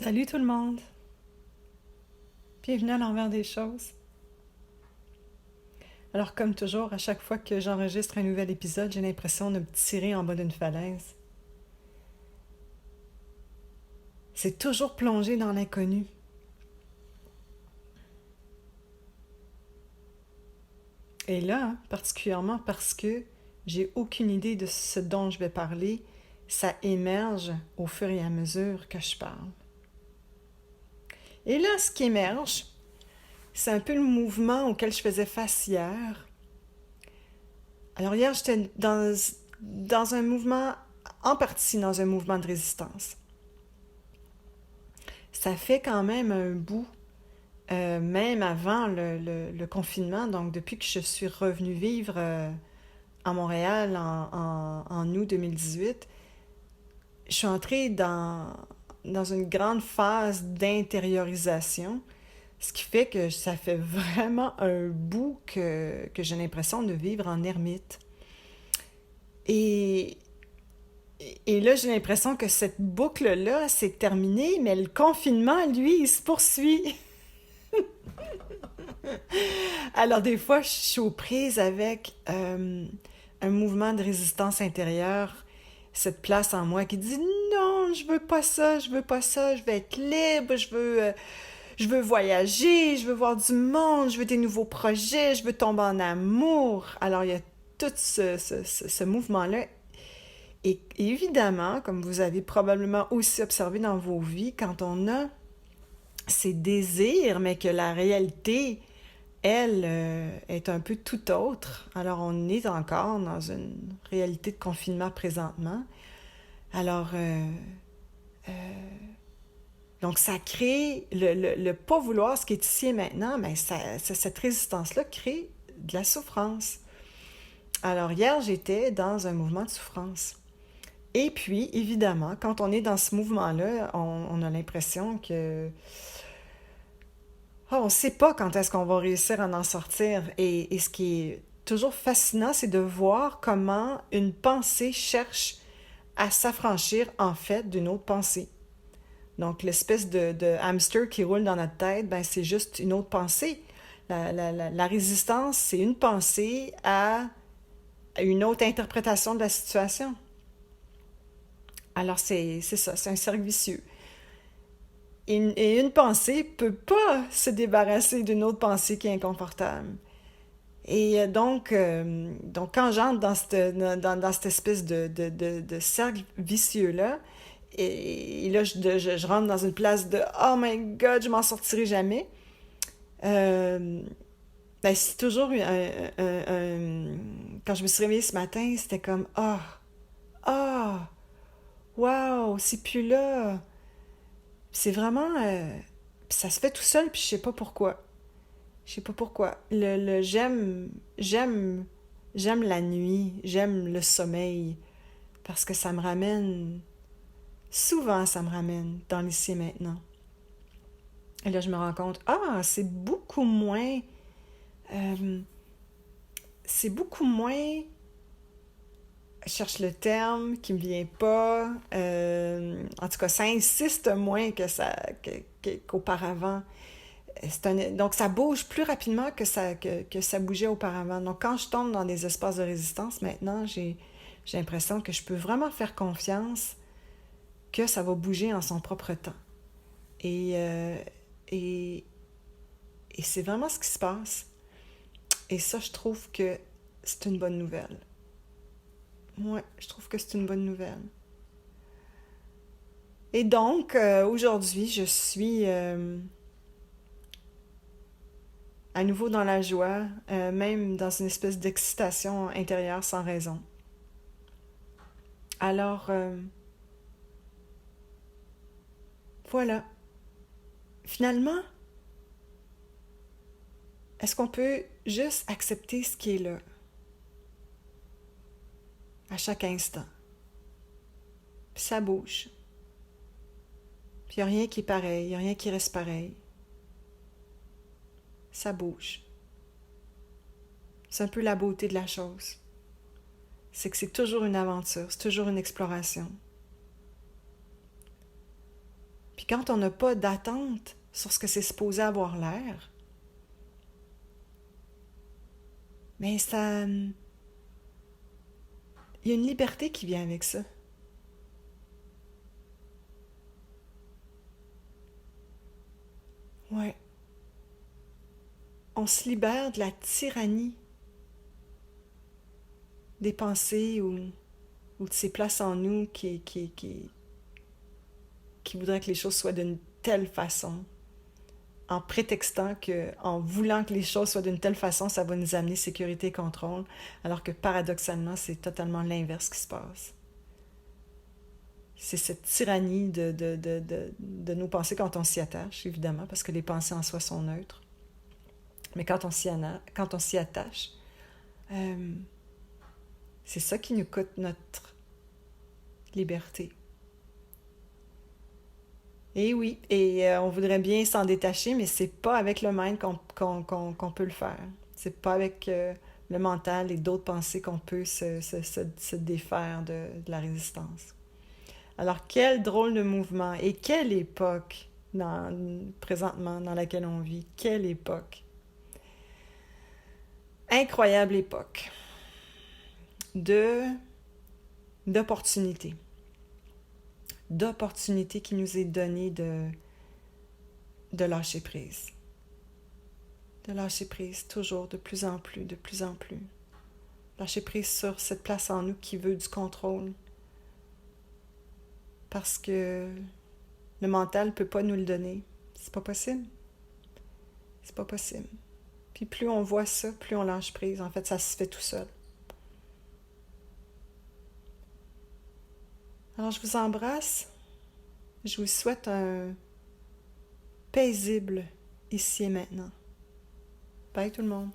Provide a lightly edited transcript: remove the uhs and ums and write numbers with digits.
Salut tout le monde! Bienvenue à l'envers des choses. Alors comme toujours, à chaque fois que j'enregistre un nouvel épisode, j'ai l'impression de me tirer en bas d'une falaise. C'est toujours plongé dans l'inconnu. Et là, particulièrement parce que j'ai aucune idée de ce dont je vais parler, ça émerge au fur et à mesure que je parle. Et là, ce qui émerge, c'est un peu le mouvement auquel je faisais face hier. Alors hier, j'étais dans un mouvement, en partie dans un mouvement de résistance. Ça fait quand même un bout, même avant le confinement, donc depuis que je suis revenue vivre à Montréal en août 2018, je suis entrée dans une grande phase d'intériorisation, ce qui fait que ça fait vraiment un bout que j'ai l'impression de vivre en ermite. Et, et là, j'ai l'impression que cette boucle-là, c'est terminée, mais le confinement, lui, il se poursuit. Alors, des fois, je suis aux prises avec un mouvement de résistance intérieure, cette place en moi qui dit non, je veux pas ça, je veux pas ça, je veux être libre, je veux voyager, je veux voir du monde, je veux des nouveaux projets, je veux tomber en amour. Alors, il y a tout ce mouvement-là. Et évidemment, comme vous avez probablement aussi observé dans vos vies, quand on a ces désirs, mais que la réalité elle, est un peu tout autre. Alors, on est encore dans une réalité de confinement présentement. Alors, donc ça crée le pas vouloir ce qui est ici et maintenant, mais cette résistance-là crée de la souffrance. Alors, hier, j'étais dans un mouvement de souffrance. Et puis, évidemment, quand on est dans ce mouvement-là, on a l'impression que on ne sait pas quand est-ce qu'on va réussir à en sortir. Et ce qui est toujours fascinant, c'est de voir comment une pensée cherche à s'affranchir, en fait, d'une autre pensée. Donc, l'espèce de hamster qui roule dans notre tête, ben, c'est juste une autre pensée. La résistance, c'est une pensée à une autre interprétation de la situation. Alors, c'est ça, c'est un cercle vicieux. Et une pensée peut pas se débarrasser d'une autre pensée qui est inconfortable. Et donc quand j'entre dans cette espèce de cercle vicieux-là, et là, je rentre dans une place de «Oh my God, je m'en sortirai jamais», euh, ben, c'est toujours quand je me suis réveillée ce matin, c'était comme «Ah, ah, wow, c'est plus là». C'est vraiment... ça se fait tout seul, puis je sais pas pourquoi. Je sais pas pourquoi. J'aime la nuit, j'aime le sommeil, parce que ça me ramène, souvent ça me ramène dans l'ici et maintenant. Et là, je me rends compte, c'est beaucoup moins, euh, c'est beaucoup moins, je cherche le terme qui me vient pas, en tout cas, ça insiste moins qu'auparavant. Donc, ça bouge plus rapidement que ça bougeait auparavant. Donc, quand je tombe dans des espaces de résistance, maintenant, j'ai l'impression que je peux vraiment faire confiance que ça va bouger en son propre temps. Et, euh, et, et c'est vraiment ce qui se passe. Et ça, je trouve que c'est une bonne nouvelle. Ouais, je trouve que c'est une bonne nouvelle. Et donc, aujourd'hui, je suis à nouveau dans la joie, même dans une espèce d'excitation intérieure sans raison. Alors, voilà. Finalement, est-ce qu'on peut juste accepter ce qui est là, à chaque instant? Puis ça bouge. Puis il n'y a rien qui est pareil, il n'y a rien qui reste pareil. Ça bouge. C'est un peu la beauté de la chose. C'est que c'est toujours une aventure, c'est toujours une exploration. Puis Puis quand on n'a pas d'attente sur ce que c'est supposé avoir l'air, mais ça... Il y a une liberté qui vient avec ça. Ouais. On se libère de la tyrannie des pensées ou de ces places en nous qui voudraient que les choses soient d'une telle façon, en prétextant que, en voulant que les choses soient d'une telle façon, ça va nous amener sécurité et contrôle, alors que paradoxalement, c'est totalement l'inverse qui se passe. C'est cette tyrannie de nos pensées quand on s'y attache, évidemment, parce que les pensées en soi sont neutres. Mais quand on s'y attache, euh, c'est ça qui nous coûte notre liberté. Et oui, et on voudrait bien s'en détacher, mais c'est pas avec le mind qu'on peut le faire. C'est pas avec le mental et d'autres pensées qu'on peut se défaire de la résistance. Alors, quel drôle de mouvement et quelle époque présentement dans laquelle on vit. Quelle époque. Incroyable époque de d'opportunités. D'opportunités qui nous est donnée de lâcher prise. De lâcher prise, toujours, de plus en plus, de plus en plus. Lâcher prise sur cette place en nous qui veut du contrôle. Parce que le mental ne peut pas nous le donner. C'est pas possible. C'est pas possible. Puis plus on voit ça, plus on lâche prise. En fait, ça se fait tout seul. Alors, je vous embrasse. Je vous souhaite un paisible ici et maintenant. Bye tout le monde.